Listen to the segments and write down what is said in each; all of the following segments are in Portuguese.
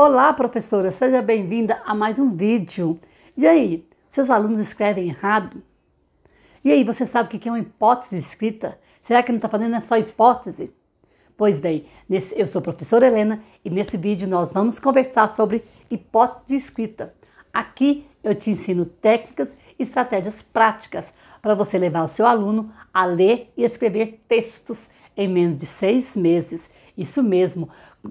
Olá, professora, seja bem-vinda a mais um vídeo. E aí, seus alunos escrevem errado? E aí, você sabe o que é uma hipótese escrita? Será que não está fazendo só hipótese? Pois bem, eu sou a professora Helena e nesse vídeo nós vamos conversar sobre hipótese escrita. Aqui eu te ensino técnicas e estratégias práticas para você levar o seu aluno a ler e escrever textos em menos de 6 meses. Isso mesmo,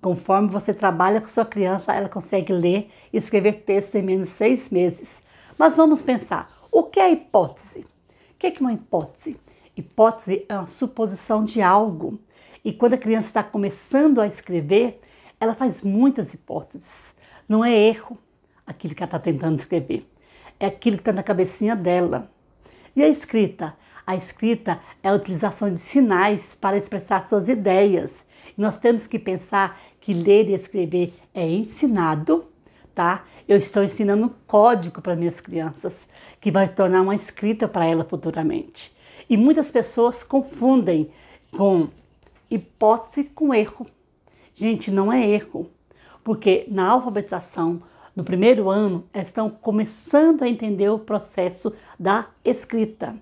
conforme você trabalha com sua criança, ela consegue ler e escrever textos em menos de 6 meses. Mas vamos pensar, o que é hipótese? O que é uma hipótese? Hipótese é uma suposição de algo. E quando a criança está começando a escrever, ela faz muitas hipóteses. Não é erro aquilo que ela está tentando escrever. É aquilo que está na cabecinha dela. E a escrita? A escrita é a utilização de sinais para expressar suas ideias. E nós temos que pensar que ler e escrever é ensinado, tá? Eu estou ensinando um código para minhas crianças, que vai tornar uma escrita para ela futuramente. E muitas pessoas confundem com hipótese com erro. Gente, não é erro, porque na alfabetização, no primeiro ano, elas estão começando a entender o processo da escrita.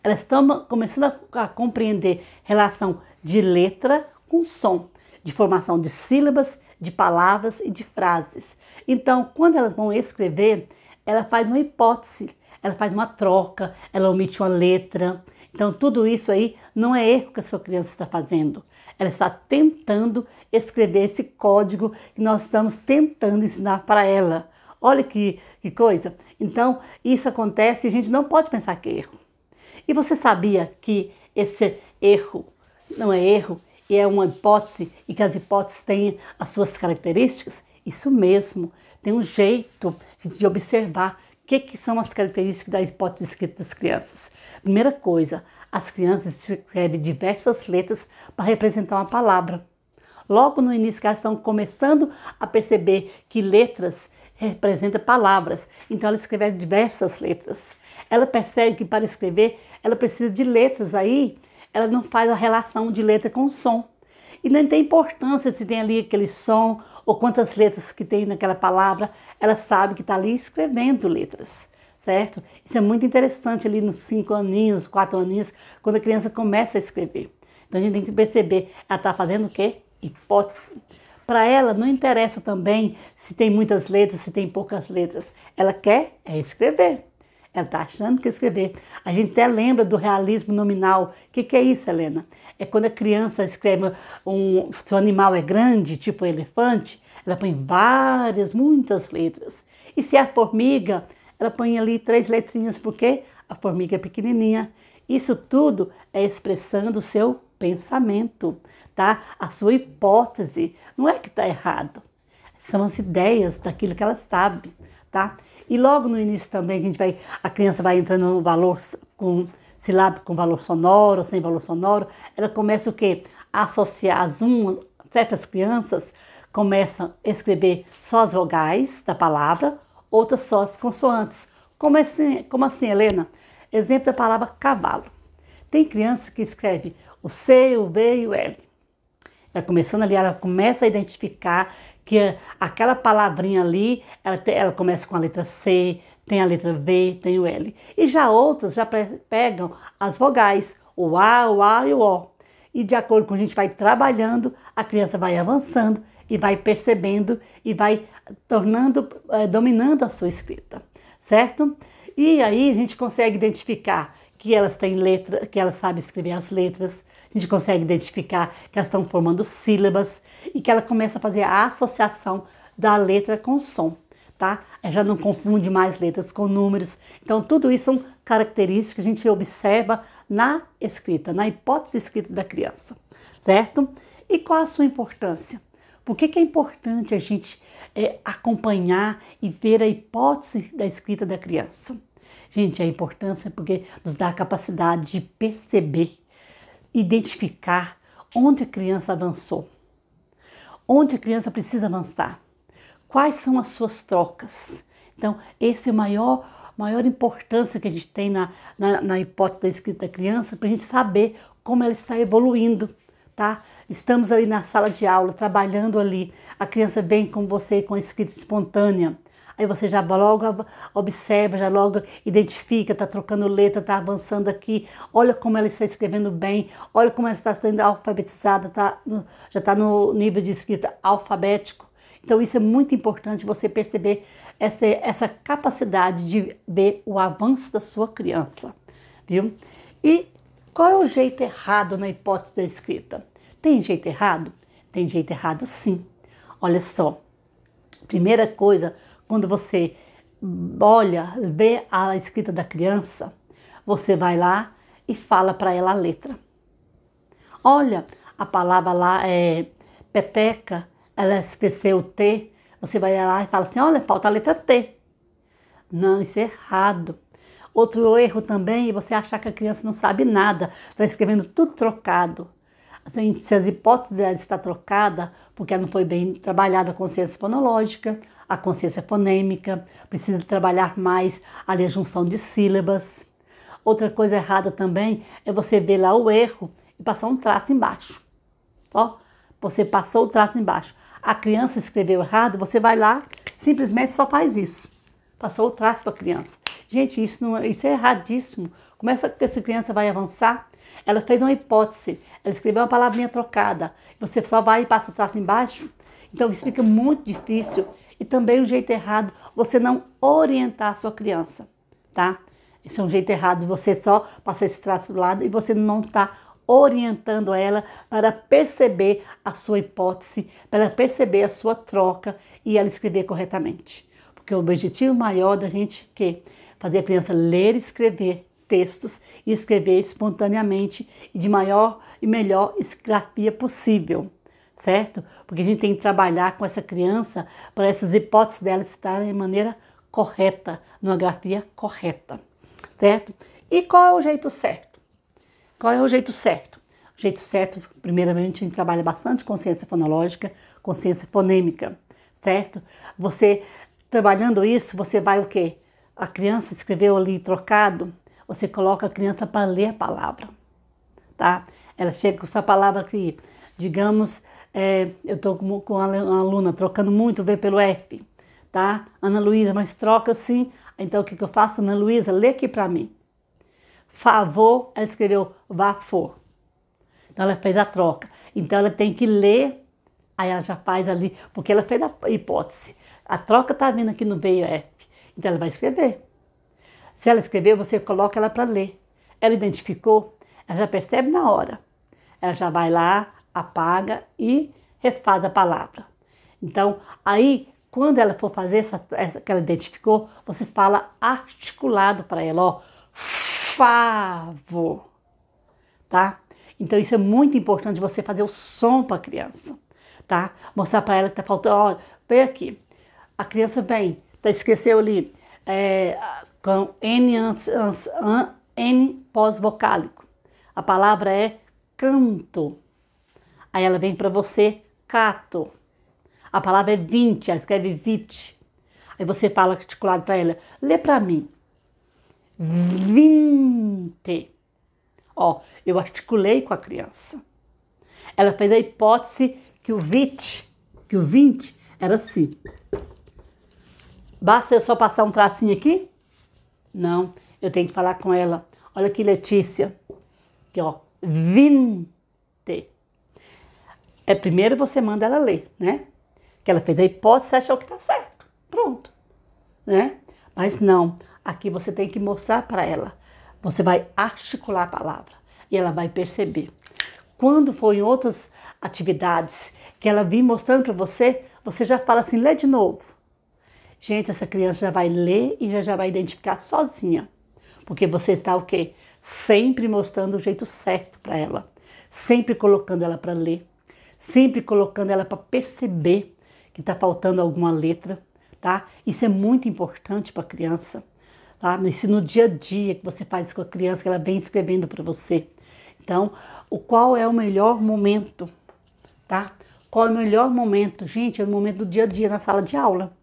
Elas estão começando a compreender relação de letra com som, de formação de sílabas, de palavras e de frases. Então, quando elas vão escrever, ela faz uma hipótese, ela faz uma troca, ela omite uma letra. Então, tudo isso aí não é erro que a sua criança está fazendo. Ela está tentando escrever esse código que nós estamos tentando ensinar para ela. Olha que coisa. Então, isso acontece e a gente não pode pensar que é erro. E você sabia que esse erro não é erro e é uma hipótese e que as hipóteses têm as suas características? Isso mesmo, tem um jeito de observar o que são as características da hipótese escrita das crianças. Primeira coisa, as crianças escrevem diversas letras para representar uma palavra. Logo no início que elas estão começando a perceber que letras representam palavras, então ela escreve diversas letras. Ela percebe que para escrever ela precisa de letras, aí ela não faz a relação de letra com som. E não tem importância se tem ali aquele som ou quantas letras que tem naquela palavra, ela sabe que está ali escrevendo letras, certo? Isso é muito interessante ali nos 5 aninhos, 4 aninhos, quando a criança começa a escrever. Então a gente tem que perceber, ela está fazendo o quê? Hipótese. Para ela não interessa também se tem muitas letras, se tem poucas letras. Ela quer escrever. Ela está achando que escrever. A gente até lembra do realismo nominal. O que é isso, Helena? É quando a criança escreve, se o animal é grande, tipo um elefante, ela põe muitas letras. E se é a formiga, ela põe ali 3 letrinhas, porque a formiga é pequenininha. Isso tudo é expressando o seu pensamento, tá? A sua hipótese. Não é que está errado. São as ideias daquilo que ela sabe, tá? E logo no início também a criança vai entrando no valor com silábico com valor sonoro, sem valor sonoro. Ela começa o quê? A associar certas crianças começam a escrever só as vogais da palavra, outras só as consoantes. Como assim, Helena? Exemplo da palavra cavalo. Tem criança que escreve o C, o V e o L. Começando ali, ela começa a identificar que aquela palavrinha ali, ela começa com a letra C, tem a letra V, tem o L. E já outras já pegam as vogais, o A e o O. E de acordo com a gente vai trabalhando, a criança vai avançando e vai percebendo e vai dominando a sua escrita, certo? E aí a gente consegue identificar que elas têm letra, que elas sabem escrever as letras, a gente consegue identificar que elas estão formando sílabas e que ela começa a fazer a associação da letra com o som, tá? Já não confunde mais letras com números. Então, tudo isso são características que a gente observa na escrita, na hipótese escrita da criança, certo? E qual a sua importância? Por que é importante a gente acompanhar e ver a hipótese da escrita da criança? Gente, a importância é porque nos dá a capacidade de perceber, identificar onde a criança avançou, onde a criança precisa avançar, quais são as suas trocas. Então, essa é a maior importância que a gente tem na hipótese da escrita da criança, para a gente saber como ela está evoluindo, tá? estamos ali na sala de aula, trabalhando ali, a criança vem com você com a escrita espontânea. Aí você já logo observa, já logo identifica, está trocando letra, está avançando aqui. Olha como ela está escrevendo bem, olha como ela está sendo alfabetizada, já está no nível de escrita alfabético. Então isso é muito importante você perceber essa capacidade de ver o avanço da sua criança, viu? E qual é o jeito errado na hipótese da escrita? Tem jeito errado? Tem jeito errado sim. Olha só, primeira coisa, quando você olha, vê a escrita da criança, você vai lá e fala para ela a letra. Olha, a palavra lá é peteca, ela esqueceu o T, você vai lá e fala assim, olha, falta a letra T. Não, isso é errado. Outro erro também é você achar que a criança não sabe nada, está escrevendo tudo trocado. Assim, se as hipóteses dela está trocada, porque ela não foi bem trabalhada a consciência fonológica, a consciência fonêmica, precisa trabalhar mais ali a junção de sílabas. Outra coisa errada também é você ver lá o erro e passar um traço embaixo. Ó, você passou o traço embaixo. A criança escreveu errado, você vai lá, simplesmente só faz isso. Passou o traço para a criança. Gente, isso é erradíssimo. Como é que essa criança vai avançar? Ela fez uma hipótese, ela escreveu uma palavrinha trocada. Você só vai e passa o traço embaixo. Então isso fica muito difícil. E também o jeito errado, você não orientar a sua criança, tá? Esse é um jeito errado de você só passar esse traço do lado e você não está orientando ela para perceber a sua hipótese, para perceber a sua troca e ela escrever corretamente. Porque o objetivo maior da gente é fazer a criança ler e escrever textos e escrever espontaneamente e de maior e melhor grafia possível, certo? Porque a gente tem que trabalhar com essa criança para essas hipóteses dela estarem de maneira correta, numa grafia correta, certo? E qual é o jeito certo? Qual é o jeito certo? O jeito certo, primeiramente, a gente trabalha bastante consciência fonológica, consciência fonêmica, certo? Você, trabalhando isso, você vai o quê? A criança escreveu ali trocado, você coloca a criança para ler a palavra, tá? Ela chega com essa palavra aqui, digamos, eu estou com a aluna trocando muito V pelo F, tá? Ana Luísa, mas troca sim. Então o que eu faço? Ana Luísa, lê aqui para mim. Favor, ela escreveu vafor. Então ela fez a troca. Então ela tem que ler, aí ela já faz ali, porque ela fez a hipótese. A troca está vindo aqui no V e F, então ela vai escrever. Se ela escrever, você coloca ela para ler. Ela identificou, ela já percebe na hora. Ela já vai lá, apaga e refaz a palavra. Então, aí, quando ela for fazer essa que ela identificou, você fala articulado para ela, ó, favor, tá? Então, isso é muito importante, você fazer o som para a criança, tá? Mostrar para ela que tá faltando, ó, vem aqui. A criança vem, esqueceu ali, com N pós-vocálico. A palavra é canto. Aí ela vem para você, cato. A palavra é 20, ela escreve 20. Aí você fala articulado para ela, lê para mim. 20. Ó, eu articulei com a criança. Ela fez a hipótese que o 20 era assim. Basta eu só passar um tracinho aqui? Não, eu tenho que falar com ela. Olha aqui, Letícia. Aqui, ó, 20. Primeiro você manda ela ler, né? Que ela fez a hipótese, você achou que tá certo. Pronto, né? Mas não, aqui você tem que mostrar para ela. Você vai articular a palavra e ela vai perceber. Quando for em outras atividades que ela vir mostrando para você, você já fala assim, lê de novo. Gente, essa criança já vai ler e já vai identificar sozinha. Porque você está o quê? Sempre mostrando o jeito certo para ela. Sempre colocando ela para ler. Sempre colocando ela para perceber que está faltando alguma letra, tá? Isso é muito importante para a criança, tá? Isso no dia a dia que você faz com a criança, que ela vem escrevendo para você. Então, qual é o melhor momento, tá? Qual é o melhor momento? Gente, é o momento do dia a dia na sala de aula.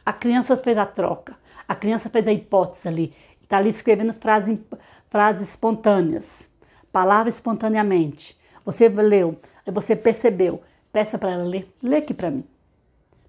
A criança fez a troca, a criança fez a hipótese ali, está ali escrevendo frases espontâneas, palavras espontaneamente. Você leu, Aí você percebeu, peça para ela ler, lê aqui para mim,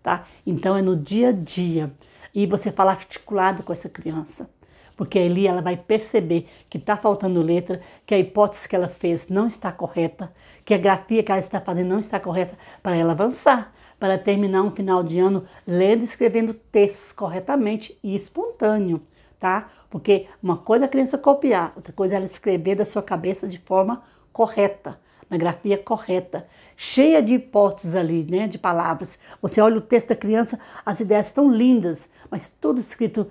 tá? Então é no dia a dia, e você fala articulado com essa criança, porque ali ela vai perceber que está faltando letra, que a hipótese que ela fez não está correta, que a grafia que ela está fazendo não está correta, para ela avançar, para terminar um final de ano lendo e escrevendo textos corretamente e espontâneo, tá? Porque uma coisa é a criança copiar, outra coisa é ela escrever da sua cabeça de forma correta, na grafia correta, cheia de hipóteses ali, né, de palavras. Você olha o texto da criança, as ideias estão lindas, mas tudo escrito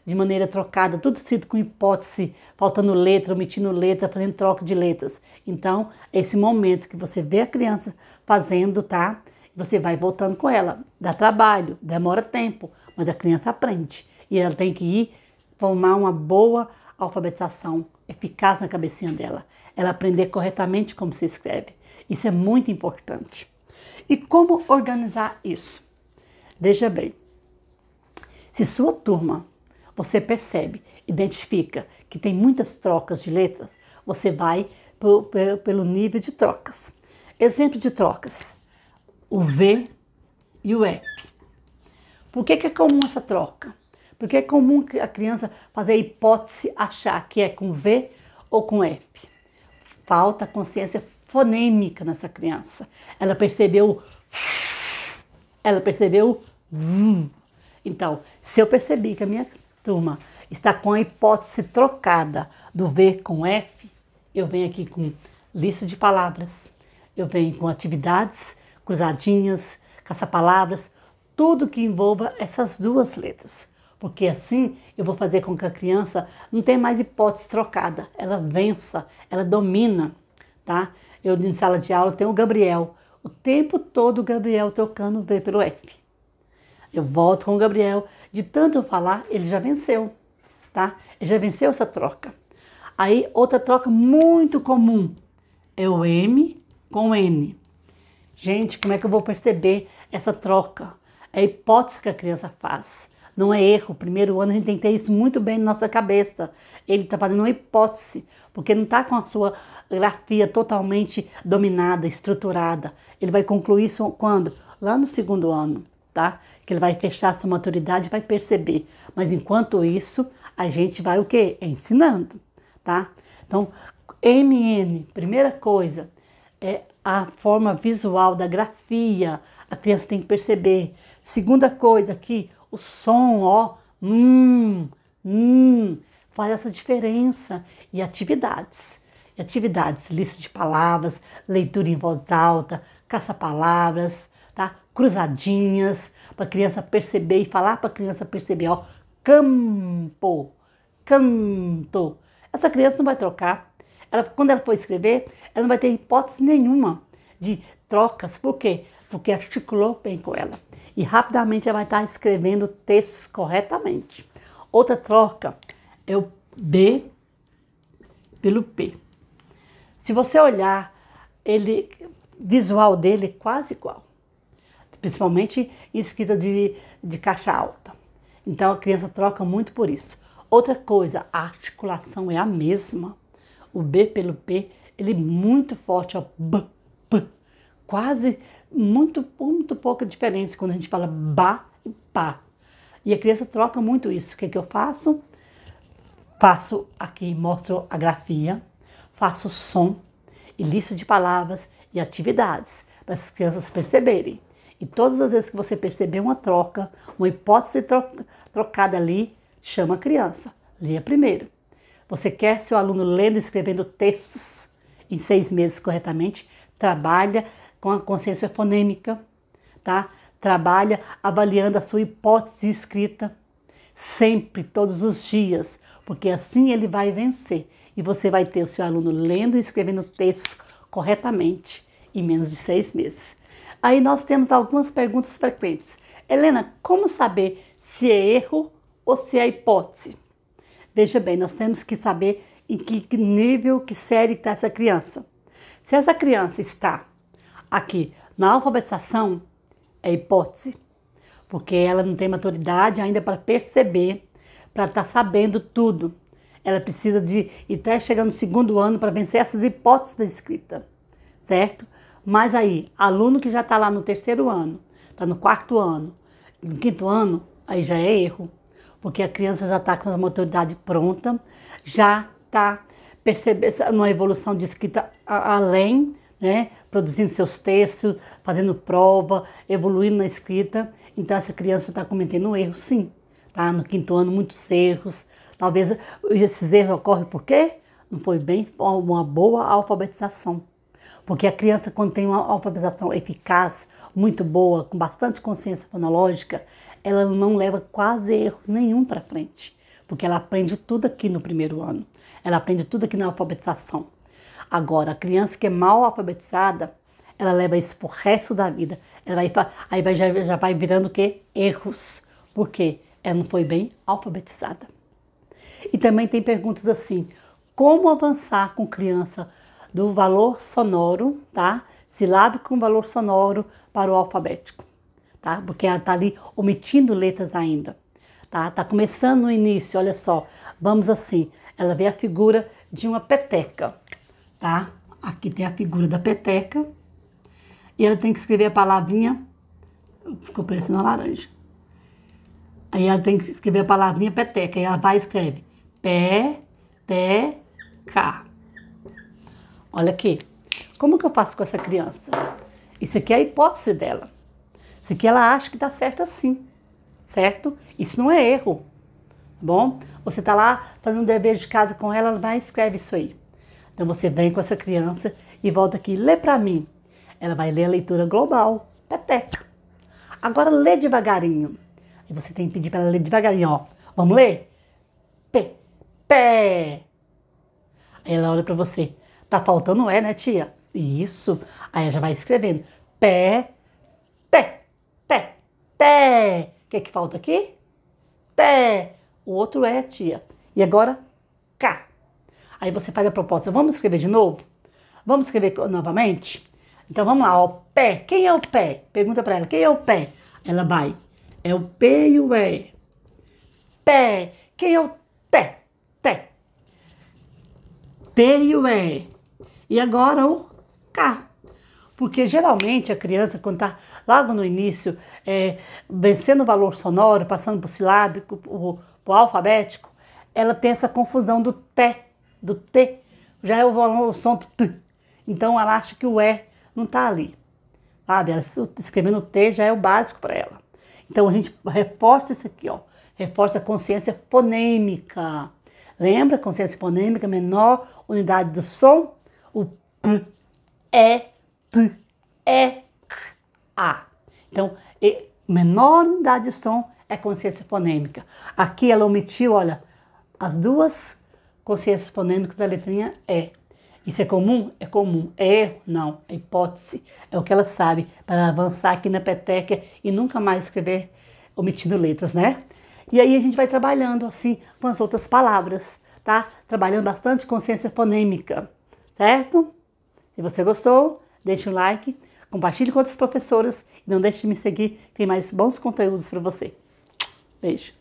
de maneira trocada, tudo escrito com hipótese, faltando letra, omitindo letra, fazendo troca de letras. Então, é esse momento que você vê a criança fazendo, tá? Você vai voltando com ela. Dá trabalho, demora tempo, mas a criança aprende. E ela tem que ir formar uma boa alfabetização eficaz na cabecinha dela. Ela aprender corretamente como se escreve. Isso é muito importante. E como organizar isso? Veja bem, se sua turma, você percebe, identifica que tem muitas trocas de letras, você vai pelo nível de trocas. Exemplo de trocas, o V e o F. Por que é comum essa troca? Porque é comum a criança fazer a hipótese, achar que é com V ou com F. Falta consciência fonêmica nessa criança. Ela percebeu Então, se eu percebi que a minha turma está com a hipótese trocada do V com F, eu venho aqui com lista de palavras, eu venho com atividades, cruzadinhas, caça-palavras, tudo que envolva essas duas letras. Porque assim eu vou fazer com que a criança não tenha mais hipótese trocada, ela vença, ela domina, tá? Eu em sala de aula tenho o Gabriel, o tempo todo o Gabriel trocando o V pelo F. Eu volto com o Gabriel, de tanto eu falar, ele já venceu, tá? Ele já venceu essa troca. Aí outra troca muito comum é o M com o N. Gente, como é que eu vou perceber essa troca? É a hipótese que a criança faz. Não é erro. Primeiro ano a gente tem que ter isso muito bem na nossa cabeça. Ele está fazendo uma hipótese, porque não está com a sua grafia totalmente dominada, estruturada. Ele vai concluir isso quando? Lá no segundo ano, tá? Que ele vai fechar a sua maturidade e vai perceber. Mas enquanto isso, a gente vai o quê? Ensinando, tá? Então, MN, primeira coisa, é a forma visual da grafia. A criança tem que perceber. Segunda coisa aqui, o som, ó, faz essa diferença. E atividades. Lista de palavras, leitura em voz alta, caça-palavras, tá? Cruzadinhas, para a criança perceber e falar para a criança perceber, ó, campo, canto. Essa criança não vai trocar. Quando ela for escrever, ela não vai ter hipótese nenhuma de trocas. Por quê? Porque articulou bem com ela. E rapidamente ela vai estar escrevendo textos corretamente. Outra troca é o B pelo P. Se você olhar, visual dele é quase igual. Principalmente em escrita de caixa alta. Então a criança troca muito por isso. Outra coisa, a articulação é a mesma. O B pelo P, ele é muito forte, ó, B, P. Quase muito pouca diferença quando a gente fala ba e pá. E a criança troca muito isso. O que eu faço? Faço aqui, mostro a grafia, faço som e lista de palavras e atividades para as crianças perceberem. E todas as vezes que você perceber uma troca, uma hipótese trocada ali, chama a criança. Leia primeiro. Você quer seu aluno lendo e escrevendo textos em 6 meses corretamente? Trabalha com a consciência fonêmica, tá? Trabalha avaliando a sua hipótese escrita, sempre, todos os dias, porque assim ele vai vencer. E você vai ter o seu aluno lendo e escrevendo textos corretamente em menos de 6 meses. Aí nós temos algumas perguntas frequentes. Helena, como saber se é erro ou se é hipótese? Veja bem, nós temos que saber em que nível, que série está essa criança. Se essa criança está aqui na alfabetização, é hipótese, porque ela não tem maturidade ainda para perceber, para estar sabendo tudo. Ela precisa de ir até chegar no segundo ano para vencer essas hipóteses da escrita, certo? Mas aí, aluno que já está lá no 3º ano, está no 4º ano, no 5º ano, aí já é erro. Porque a criança já está com a maturidade pronta, já está percebendo uma evolução de escrita além, né? Produzindo seus textos, fazendo prova, evoluindo na escrita. Então essa criança está cometendo um erro, sim. Tá? No 5º ano, muitos erros. Talvez esses erros ocorrem por quê? Não foi bem uma boa alfabetização. Porque a criança, quando tem uma alfabetização eficaz, muito boa, com bastante consciência fonológica, ela não leva quase erros nenhum para frente. Porque ela aprende tudo aqui no 1º ano. Ela aprende tudo aqui na alfabetização. Agora, a criança que é mal alfabetizada, ela leva isso pro resto da vida. Já vai virando o quê? Erros. Por quê? Ela não foi bem alfabetizada. E também tem perguntas assim, como avançar com criança do valor sonoro, tá? Silábico com valor sonoro para o alfabético, tá? Porque ela tá ali omitindo letras ainda, tá? Tá começando no início, olha só. Vamos assim, ela vê a figura de uma peteca, tá? Aqui tem a figura da peteca e ela tem que escrever a palavrinha, ficou parecendo uma laranja. Aí ela tem que escrever a palavrinha peteca e ela vai e escreve peteca. Olha aqui, como que eu faço com essa criança? Isso aqui é a hipótese dela. Isso aqui ela acha que tá certo assim, certo? Isso não é erro, tá bom? Você tá lá fazendo um dever de casa com ela, ela vai e escreve isso aí. Então você vem com essa criança e volta aqui, lê pra mim. Ela vai ler a leitura global, peteca. Agora lê devagarinho. E você tem que pedir para ela ler devagarinho, ó. Vamos ler? Pé. Aí ela olha pra você. Tá faltando né, tia? Isso. Aí ela já vai escrevendo. Pé, té. O que falta aqui? Té. O outro tia. E agora, cá. Aí você faz a proposta. Vamos escrever de novo? Vamos escrever novamente? Então vamos lá, ó. Pé. Quem é o pé? Pergunta pra ela. Quem é o pé? Ela vai. É o P e o E. Pé. Quem é o té? Té. P e o E. E agora o K. Porque geralmente a criança, quando está logo no início, vencendo o valor sonoro, passando por silábico, por alfabético, ela tem essa confusão do T. Já é o som do T. Então ela acha que o E não está ali. Sabe? Ela escrevendo o T já é o básico para ela. Então a gente reforça isso aqui, ó. Reforça a consciência fonêmica. Lembra? Consciência fonêmica, menor unidade do som. O P, E, T, E, K, A. Então, menor unidade de som é consciência fonêmica. Aqui ela omitiu, olha, as duas consciências fonêmicas da letrinha E. Isso é comum? É comum. É erro? Não. É hipótese. É o que ela sabe para avançar aqui na peteca e nunca mais escrever omitindo letras, né? E aí a gente vai trabalhando assim com as outras palavras, tá? Trabalhando bastante consciência fonêmica, certo? Se você gostou, deixe um like, compartilhe com outras professoras e não deixe de me seguir, tem mais bons conteúdos para você. Beijo!